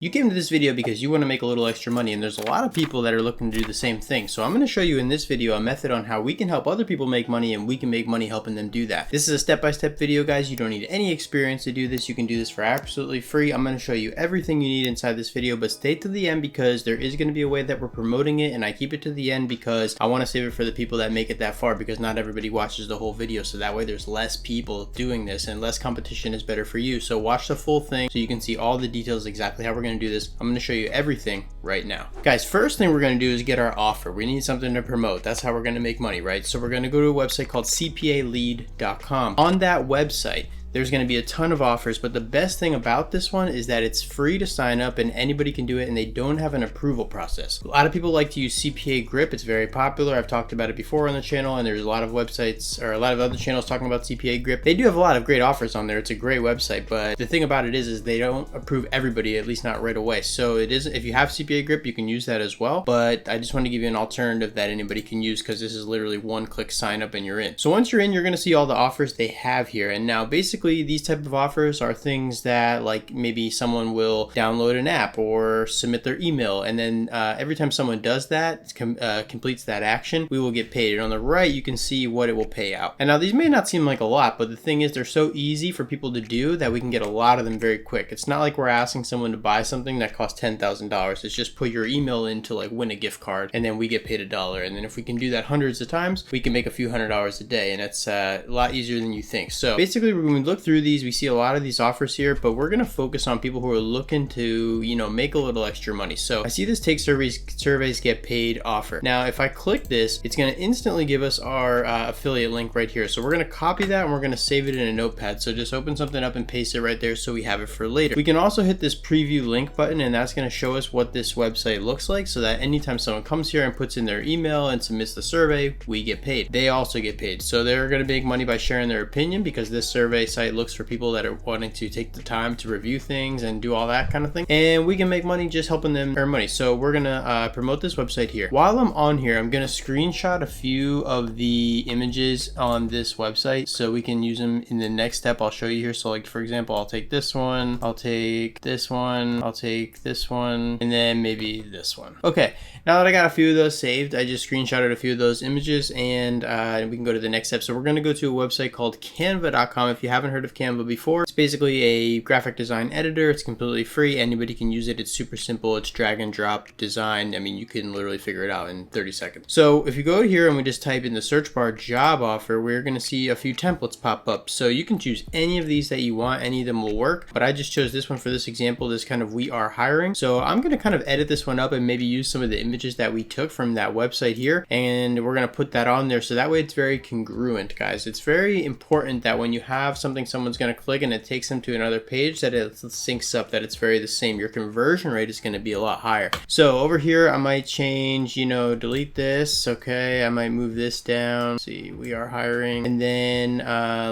You came to this video because you want to make a little extra money, and there's a lot of people that are looking to do the same thing. So I'm going to show you in this video a method on how we can help other people make money and we can make money helping them do that. This is a step-by-step video, guys. You don't need any experience to do this. You can do this for absolutely free. I'm going to show you everything you need inside this video, but stay to the end because there is going to be a way that we're promoting it, and I keep it to the end because I want to save it for the people that make it that far, because not everybody watches the whole video. So that way there's less people doing this and less competition is better for you. So watch the full thing so you can see all the details, exactly how we're going to do this. I'm going to show you everything right now. Guys, first thing we're going to do is get our offer. We need something to promote. That's how we're going to make money, right? So we're going to go to a website called cpalead.com. On that website, there's going to be a ton of offers, but the best thing about this one is that it's free to sign up and anybody can do it, and they don't have an approval process. A lot of people like to use cpagrip. It's very popular. I've talked about it before on the channel, and there's a lot of websites or a lot of other channels talking about cpagrip. They do have a lot of great offers on there. It's a great website, but the thing about it is they don't approve everybody, at least not right away. So it is, if you have cpagrip, you can use that as well, but I just want to give you an alternative that anybody can use because this is literally one-click sign up and you're in. So once you're in, you're going to see all the offers they have here. And now basically these type of offers are things that, like, maybe someone will download an app or submit their email, and then every time someone does that, completes that action, we will get paid. And on the right you can see what it will pay out. And now these may not seem like a lot, but the thing is they're so easy for people to do that we can get a lot of them very quick. It's not like we're asking someone to buy something that costs $10,000. It's just put your email in to like win a gift card, and then we get paid $1. And then if we can do that hundreds of times, we can make a few $100s a day, and it's a lot easier than you think. So basically when we look through these, we see a lot of these offers here, but we're going to focus on people who are looking to, you know, make a little extra money. So I see this take surveys get paid offer. Now if I click this, it's going to instantly give us our affiliate link right here. So we're going to copy that and we're going to save it in a notepad. So just open something up and paste it right there so we have it for later. We can also hit this preview link button, and that's going to show us what this website looks like, so that anytime someone comes here and puts in their email and submits the survey, we get paid. They also get paid. So they're going to make money by sharing their opinion, because this survey site looks for people that are wanting to take the time to review things and do all that kind of thing, and we can make money just helping them earn money. So we're gonna promote this website here. While I'm on here, I'm gonna screenshot a few of the images on this website so we can use them in the next step. I'll show you here. So like, for example, I'll take this one, I'll take this one, I'll take this one, and then maybe this one. Okay, now that I got a few of those saved, I just screenshotted a few of those images, and we can go to the next step. So we're gonna go to a website called canva.com. If you haven't heard of Canva before, it's basically a graphic design editor. It's completely free. Anybody can use it. It's super simple. It's drag and drop design. I mean, you can literally figure it out in 30 seconds. So if you go here and we just type in the search bar job offer, we're going to see a few templates pop up. So you can choose any of these that you want. Any of them will work, but I just chose this one for this example, this kind of we are hiring. So I'm going to kind of edit this one up and maybe use some of the images that we took from that website here, and we're going to put that on there. So that way it's very congruent, guys. It's very important that when you have something someone's going to click and it takes them to another page, that it syncs up, that it's very the same. Your conversion rate is going to be a lot higher. So over here I might change, you know, delete this. Okay, I might move this down. Let's see, we are hiring, and then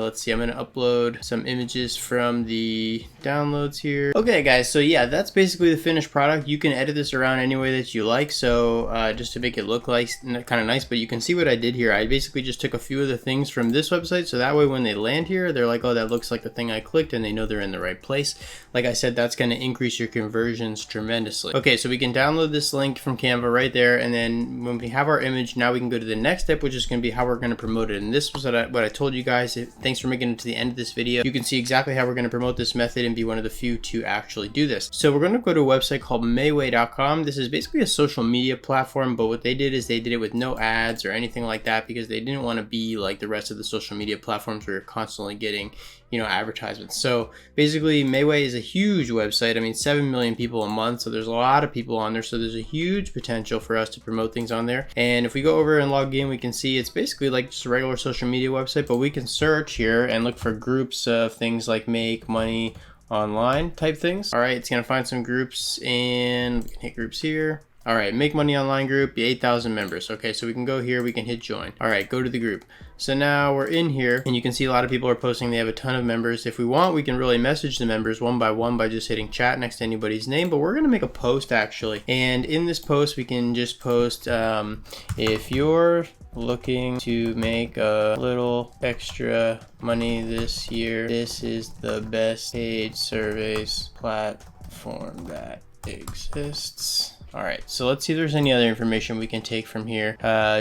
let's see, I'm going to upload some images from the downloads here. Okay guys, so yeah, that's basically the finished product. You can edit this around any way that you like, so just to make it look like kind of nice, but you can see what I did here. I basically just took a few of the things from this website, so that way when they land here, they're like, oh, that looks like the thing I clicked, and they know they're in the right place. Like I said, that's going to increase your conversions tremendously. Okay, so we can download this link from Canva right there, and then when we have our image, now we can go to the next step, which is going to be how we're going to promote it. And this was what I told you guys. Thanks for making it to the end of this video. You can see exactly how we're going to promote this method and be one of the few to actually do this. So we're going to go to a website called mewe.com. This is basically a social media platform, but what they did is they did it with no ads or anything like that, because they didn't want to be like the rest of the social media platforms where you're constantly getting, you know, advertisements. So basically mewe is a huge website. I mean, 7 million people a month, so there's a lot of people on there, so there's a huge potential for us to promote things on there. And if we go over and log in, we can see it's basically like just a regular social media website, but we can search here and look for groups of things like make money online type things. All right, it's gonna find some groups, and we can hit groups here. All right, make money online group, 8,000 members. Okay, so we can go here, we can hit join. All right, go to the group. So now we're in here, and you can see a lot of people are posting. They have a ton of members. If we want, we can really message the members one by one by just hitting chat next to anybody's name, but we're gonna make a post actually. And in this post, we can just post, if you're looking to make a little extra money this year, this is the best paid surveys platform that exists. All right, so let's see if there's any other information we can take from here.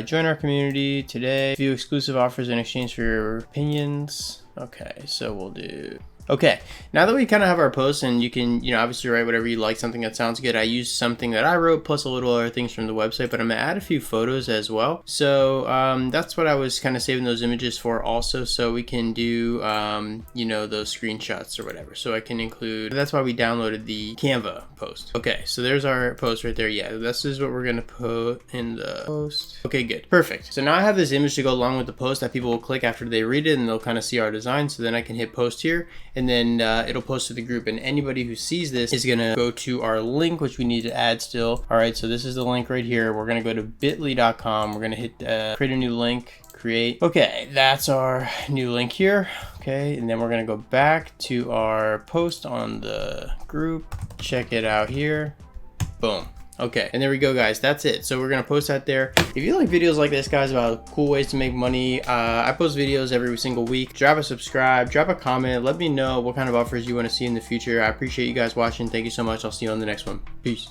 Join our community today. View exclusive offers in exchange for your opinions. Okay, so we'll do... Okay, now that we kind of have our posts, and you can, obviously write whatever you like, something that sounds good. I used something that I wrote plus a little other things from the website, but I'm gonna add a few photos as well. So that's what I was kind of saving those images for also, so we can do, those screenshots or whatever. So I can include, that's why we downloaded the Canva post. Okay, so there's our post right there. Yeah, this is what we're gonna put in the post. Okay, good, perfect. So now I have this image to go along with the post that people will click after they read it, and they'll kind of see our design. So then I can hit post here, and then it'll post to the group, and anybody who sees this is gonna go to our link, which we need to add still. All right, so this is the link right here. We're gonna go to bit.ly.com. We're gonna hit create a new link, create. Okay, that's our new link here. Okay, and then we're gonna go back to our post on the group. Check it out here. Boom. Okay, and there we go, guys. That's it. So we're gonna post that there. If you like videos like this, guys, about cool ways to make money, I post videos every single week. Drop a subscribe, drop a comment, let me know what kind of offers you want to see in the future. I appreciate you guys watching. Thank you so much. I'll see you on the next one. Peace.